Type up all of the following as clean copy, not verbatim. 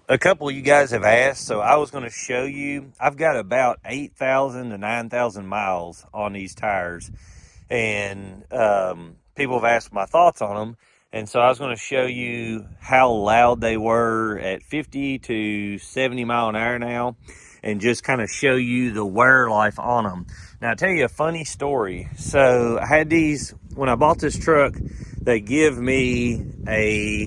A couple of you guys have asked, so I was going to show you. I've got about 8,000 to 9,000 miles on these tires, and people have asked my thoughts on them. And so I was going to show you how loud they were at 50 to 70 mile an hour now, and just kind of show you the wear life on them. Now, I'll tell you a funny story. So I had these, when I bought this truck, they give me a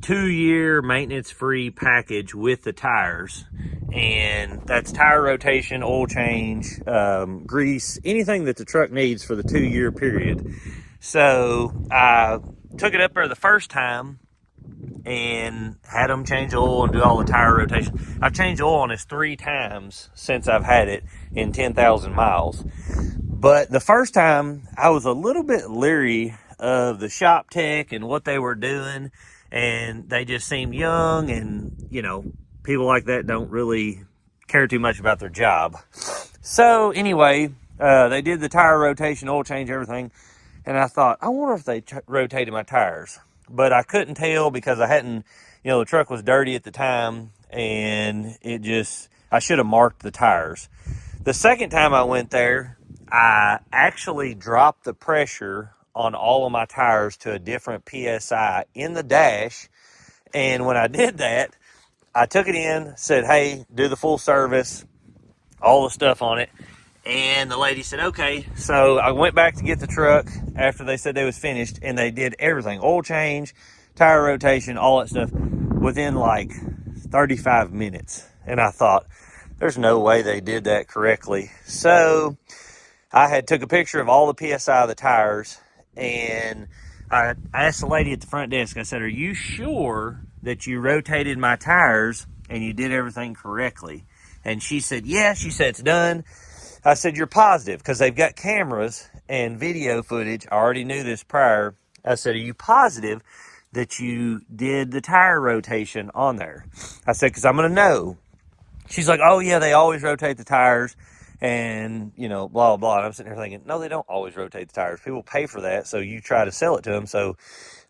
2-year maintenance free package with the tires, and that's tire rotation, oil change, grease, anything that the truck needs for the 2-year period. So I took it up there the first time and had them change oil and do all the tire rotation. I've changed oil on this 3 times since I've had it in 10,000 miles. But the first time I was a little bit leery of the shop tech and what they were doing, and they just seemed young, and people like that don't really care too much about their job. So anyway, they did the tire rotation, oil change, everything, and I thought, I wonder if they rotated my tires. But I couldn't tell because I hadn't, the truck was dirty at the time, and I should have marked the tires. The second time I went there, I actually dropped the pressure on all of my tires to a different PSI in the dash. And when I did that, I took it in, said, hey, do the full service, all the stuff on it. And the lady said, okay. So I went back to get the truck after they said they was finished, and they did everything, oil change, tire rotation, all that stuff, within like 35 minutes. And I thought, there's no way they did that correctly. So I had took a picture of all the PSI of the tires, and I asked the lady at the front desk, I said, are you sure that you rotated my tires and you did everything correctly? And she said, yeah. She said, it's done. I said, you're positive? Because they've got cameras and video footage. I already knew this prior. I said, are you positive that you did the tire rotation on there? I said, because I'm going to know. She's like, oh, yeah, they always rotate the tires and, blah, blah, blah. And I'm sitting there thinking, no, they don't always rotate the tires. People pay for that, so you try to sell it to them. So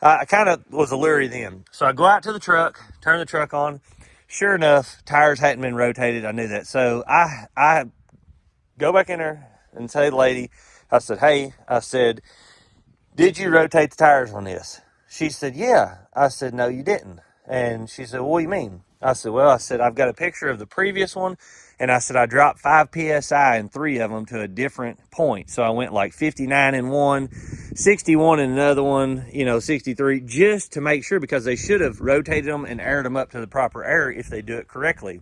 I kind of was a leery then. So I go out to the truck, turn the truck on. Sure enough, tires hadn't been rotated. I knew that. So I go back in there and say to the lady, I said, hey, did you rotate the tires on this? She said, yeah. I said, no, you didn't. And she said, what do you mean? I said, I've got a picture of the previous one. And I said, I dropped 5 PSI in 3 of them to a different point. So I went like 59 in one, 61 in another one, 63, just to make sure, because they should have rotated them and aired them up to the proper air if they do it correctly.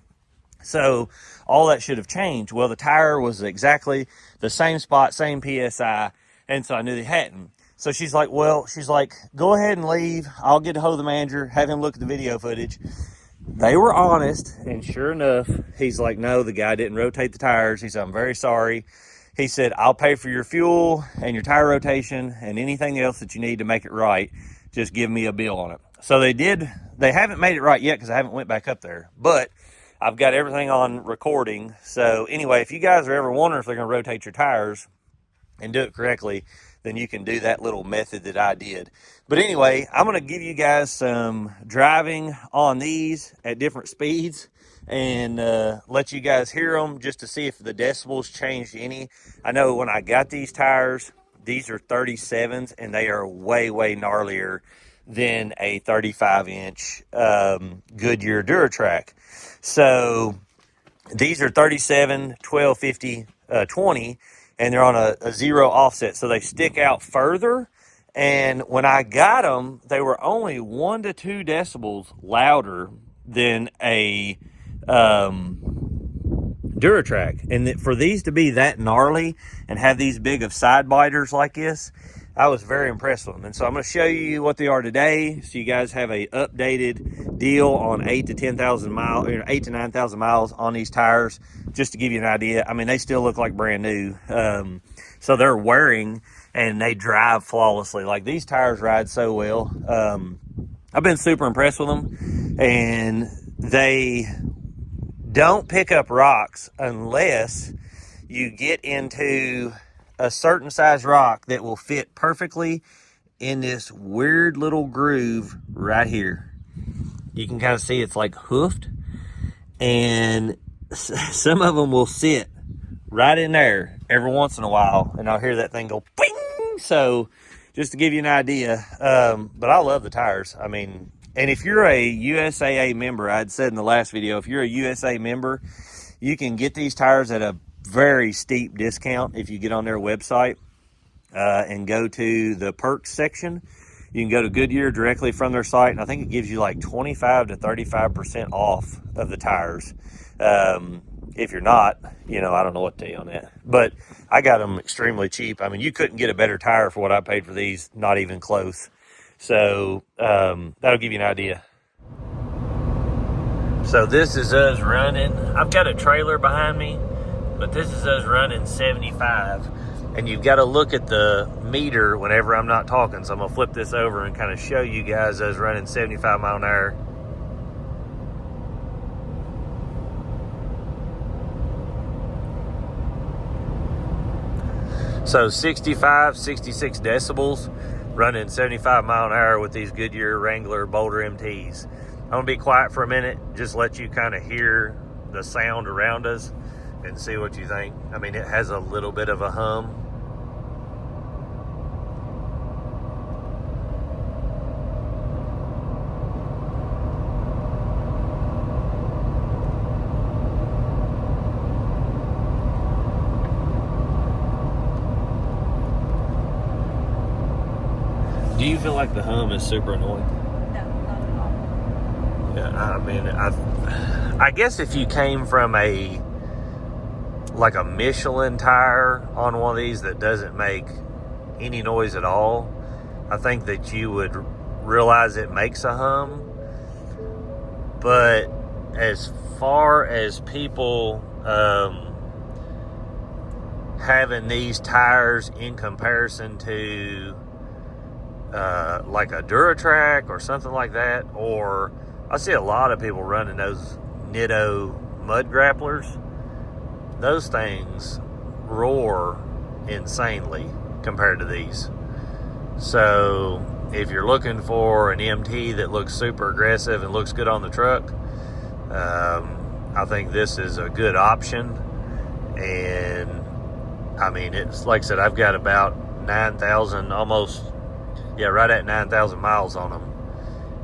So all that should have changed. Well, the tire was exactly the same spot, same PSI, and so I knew they hadn't. So she's like, go ahead and leave. I'll get a hold of the manager, have him look at the video footage. They were honest, and sure enough, he's like, no, the guy didn't rotate the tires. He said, I'm very sorry. He said, I'll pay for your fuel and your tire rotation and anything else that you need to make it right. Just give me a bill on it. So they did. They haven't made it right yet because I haven't went back up there, but I've got everything on recording. So anyway, if you guys are ever wondering if they're going to rotate your tires and do it correctly, then you can do that little method that I did. But anyway, I'm going to give you guys some driving on these at different speeds and let you guys hear them just to see if the decibels changed any. I know when I got these tires, these are 37s, and they are way, way gnarlier than a 35-inch Goodyear Duratrack. So these are 37, 12, 50, 20, and they're on a 0 offset, so they stick out further. And when I got them, they were only 1 to 2 decibels louder than a Duratrack. And for these to be that gnarly and have these big of side biters like this, I was very impressed with them. And so I'm going to show you what they are today, so you guys have a updated deal on 8 to 10,000 miles, 8 to 9,000 miles on these tires, just to give you an idea. I mean, they still look like brand new. So they're wearing and they drive flawlessly. Like, these tires ride so well. I've been super impressed with them, and they don't pick up rocks unless you get into a certain size rock that will fit perfectly in this weird little groove right here. you can kind of see it's like hoofed, and some of them will sit right in there every once in a while, and I'll hear that thing go ping. So just to give you an idea, but I love the tires. I mean, and if you're a USAA member, I'd said in the last video, if you're a USA member, you can get these tires at a very steep discount if you get on their website and go to the perks section. You can go to Goodyear directly from their site, and I think it gives you like 25 to 35% off of the tires. If you're not, I don't know what to tell you on that. But I got them extremely cheap. I mean, you couldn't get a better tire for what I paid for these, not even close. So that'll give you an idea. So this is us running. I've got a trailer behind me, but this is us running 75. And you've got to look at the meter whenever I'm not talking. So I'm going to flip this over and kind of show you guys us running 75 mile an hour. So 65, 66 decibels, running 75 mile an hour with these Goodyear Wrangler Boulder MTs. I'm going to be quiet for a minute, just let you kind of hear the sound around us and see what you think. I mean, it has a little bit of a hum. Do you feel like the hum is super annoying? No, not at all. Yeah, I mean, I guess if you came from a Michelin tire on one of these that doesn't make any noise at all, I think that you would realize it makes a hum. But as far as people having these tires in comparison to like a Duratrack or something like that, or I see a lot of people running those Nitto mud grapplers. Those things roar insanely compared to these. So if you're looking for an MT that looks super aggressive and looks good on the truck, I think this is a good option. And I mean, it's like I said, I've got about 9,000, almost, right at 9,000 miles on them.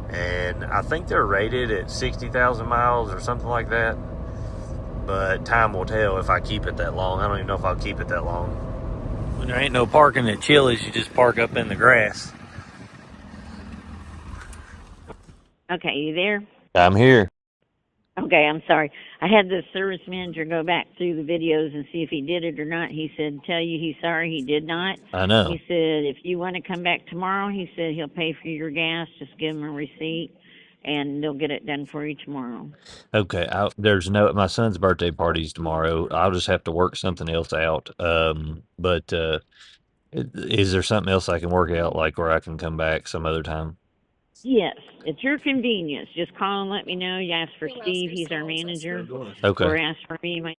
And I think they're rated at 60,000 miles or something like that. But time will tell if I keep it that long. I don't even know if I'll keep it that long. When there ain't no parking at Chili's, you just park up in the grass. Okay, you there? I'm here. Okay, I'm sorry. I had the service manager go back through the videos and see if he did it or not. He said, tell you he's sorry he did not. I know. He said, if you want to come back tomorrow, he said he'll pay for your gas. Just give him a receipt, and they'll get it done for you tomorrow. Okay, my son's birthday party's tomorrow. I'll just have to work something else out. But is there something else I can work out, like where I can come back some other time? Yes, it's your convenience. Just call and let me know. You ask for Steve. He's our manager. Okay. Or ask for me.